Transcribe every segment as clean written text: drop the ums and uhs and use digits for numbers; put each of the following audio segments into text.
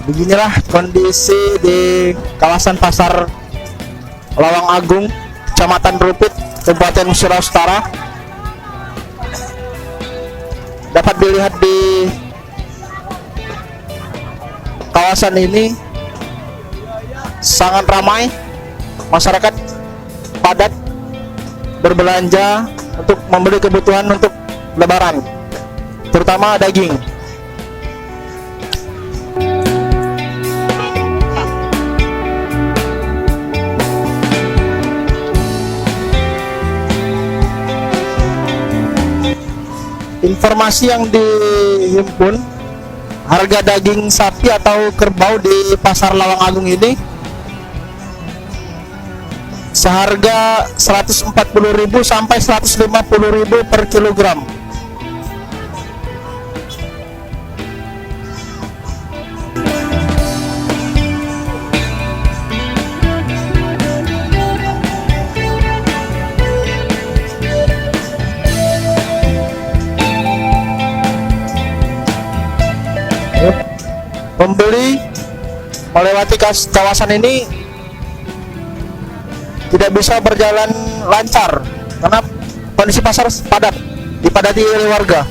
Beginilah kondisi di kawasan Pasar Lawang Agung, Kecamatan Rupit, Kabupaten Surakarta Utara. Dapat dilihat di kawasan ini sangat ramai, masyarakat padat berbelanja untuk membeli kebutuhan untuk Lebaran, terutama daging. Informasi yang dihimpun, harga daging sapi atau kerbau di Pasar Lawang Agung ini seharga 140.000 sampai 150.000 per kilogram. Pembeli melewati kawasan ini tidak bisa berjalan lancar karena kondisi pasar padat, dipadati oleh warga.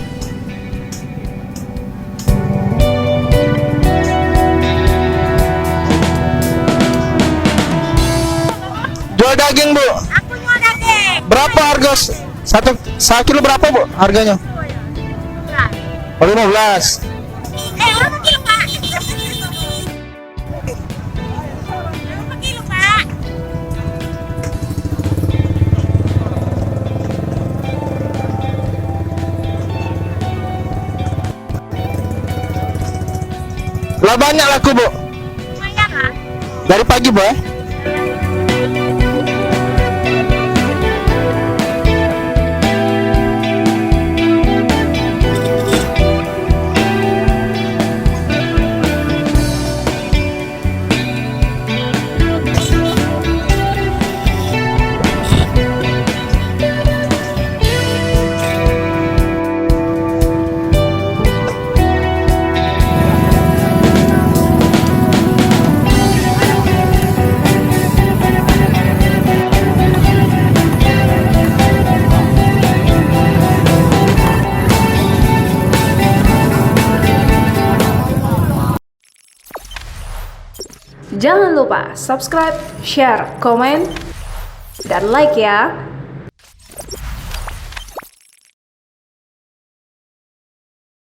Jual daging, Bu. Aku jual daging. Berapa harga satu kilo berapa, Bu, harganya? Oh, 15. Berapa kilo, Pak? Berapa kilo, Pak? Lah banyak laku, Bu. Lumayan, lah. Dari pagi, Bu, ya? Jangan lupa subscribe, share, komen, dan like ya.